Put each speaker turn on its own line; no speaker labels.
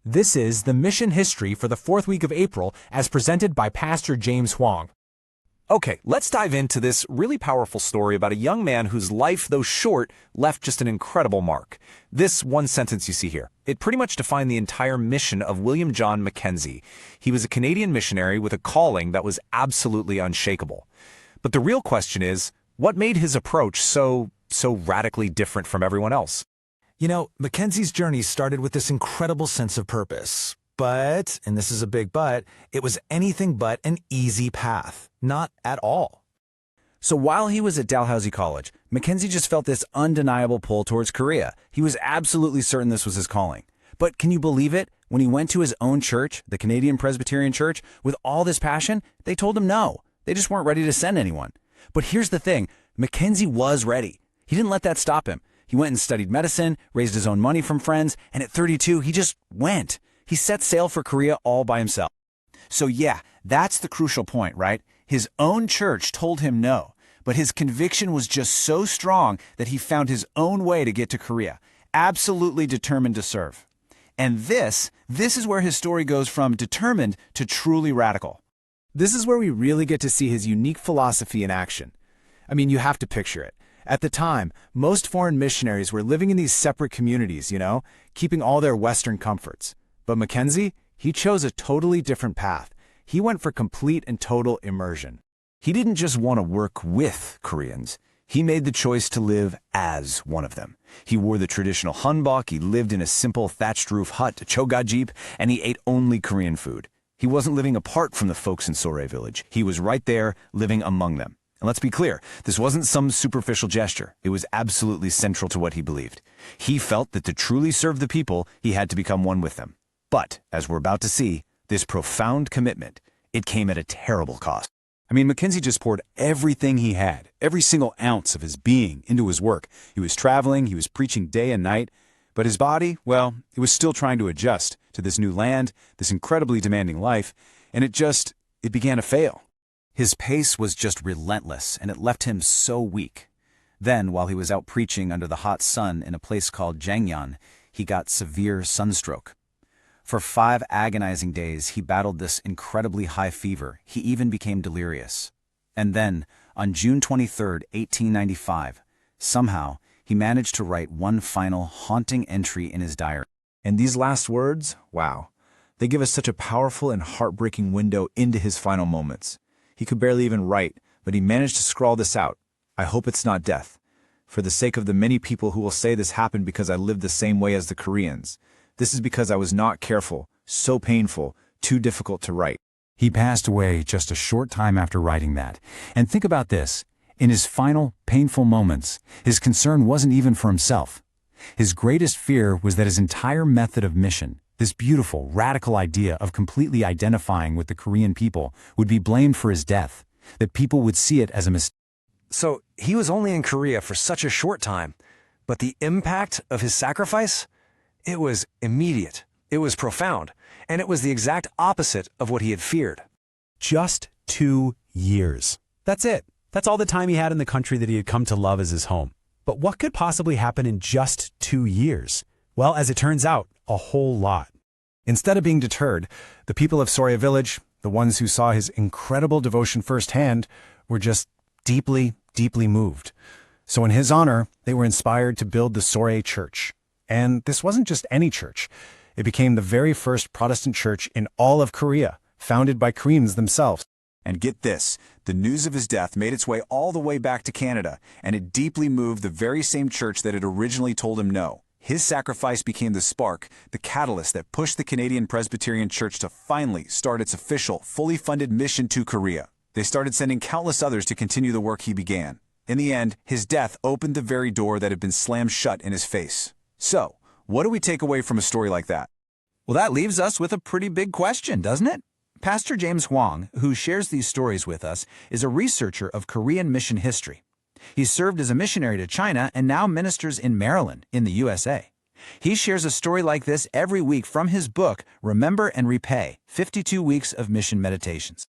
This is the mission history for the fourth week of April as presented by Pastor James Huang.
Okay, let's dive into this really powerful story about a young man whose life, though short, left just an incredible mark. This one sentence you see here, it pretty much defined the entire mission of William John Mackenzie. He was a Canadian missionary with a calling that was absolutely unshakable. But the real question is, what made his approach so radically different from everyone else?
You know, Mackenzie's journey started with this incredible sense of purpose. But, and this is a big but, it was anything but an easy path. Not at all.
So while he was at Dalhousie College, Mackenzie just felt this undeniable pull towards Korea. He was absolutely certain this was his calling. But can you believe it? When he went to his own church, the Canadian Presbyterian Church, with all this passion, they told him no. They just weren't ready to send anyone. But here's the thing, Mackenzie was ready. He didn't let that stop him. He went and studied medicine, raised his own money from friends, and at 32, he just went. He set sail for Korea all by himself.
So yeah, that's the crucial point, right? His own church told him no, but his conviction was just so strong that he found his own way to get to Korea, absolutely determined to serve. And this is where his story goes from determined to truly radical.
This is where we really get to see his unique philosophy in action. I mean, you have to picture it. At the time, most foreign missionaries were living in these separate communities, keeping all their Western comforts. But Mackenzie, he chose a totally different path. He went for complete and total immersion.
He didn't just want to work with Koreans. He made the choice to live as one of them. He wore the traditional hanbok, he lived in a simple thatched roof hut, a choga-jeep, and he ate only Korean food. He wasn't living apart from the folks in Sorey village. He was right there, living among them. And let's be clear, this wasn't some superficial gesture. It was absolutely central to what he believed. He felt that to truly serve the people, he had to become one with them. But, as we're about to see, this profound commitment, it came at a terrible cost.
I mean, Mackenzie just poured everything he had, every single ounce of his being, into his work. He was traveling, he was preaching day and night, but his body, well, it was still trying to adjust to this new land, this incredibly demanding life, and it began to fail.
His pace was just relentless, and it left him so weak. Then, while he was out preaching under the hot sun in a place called Jangyeon, he got severe sunstroke. For 5 agonizing days, he battled this incredibly high fever. He even became delirious. And then, on June 23, 1895, somehow, he managed to write one final haunting entry in his diary.
And these last words, wow, they give us such a powerful and heartbreaking window into his final moments. He could barely even write, but he managed to scrawl this out. I hope it's not death. For the sake of the many people who will say this happened because I lived the same way as the Koreans. This is because I was not careful, so painful, too difficult to write.
He passed away just a short time after writing that. And think about this. In his final, painful moments, his concern wasn't even for himself. His greatest fear was that his entire method of mission, this beautiful, radical idea of completely identifying with the Korean people, would be blamed for his death, that people would see it as a mistake.
So he was only in Korea for such a short time, but the impact of his sacrifice? It was immediate, it was profound, and it was the exact opposite of what he had feared.
Just 2 years. That's it. That's all the time he had in the country that he had come to love as his home. But what could possibly happen in just 2 years? Well, as it turns out, a whole lot. Instead of being deterred, the people of Sorey village, the ones who saw his incredible devotion firsthand, were just deeply, deeply moved. So in his honor, they were inspired to build the Sorey Church. And this wasn't just any church. It became the very first Protestant church in all of Korea, founded by Koreans themselves.
And get this, the news of his death made its way all the way back to Canada, and it deeply moved the very same church that had originally told him no. His sacrifice became the spark, the catalyst that pushed the Canadian Presbyterian Church to finally start its official, fully funded mission to Korea. They started sending countless others to continue the work he began. In the end, his death opened the very door that had been slammed shut in his face. So, what do we take away from a story like that?
Well, that leaves us with a pretty big question, doesn't it? Pastor James Huang, who shares these stories with us, is a researcher of Korean mission history. He served as a missionary to China and now ministers in Maryland, in the USA. He shares a story like this every week from his book, Remember and Repay, 52 Weeks of Mission Meditations.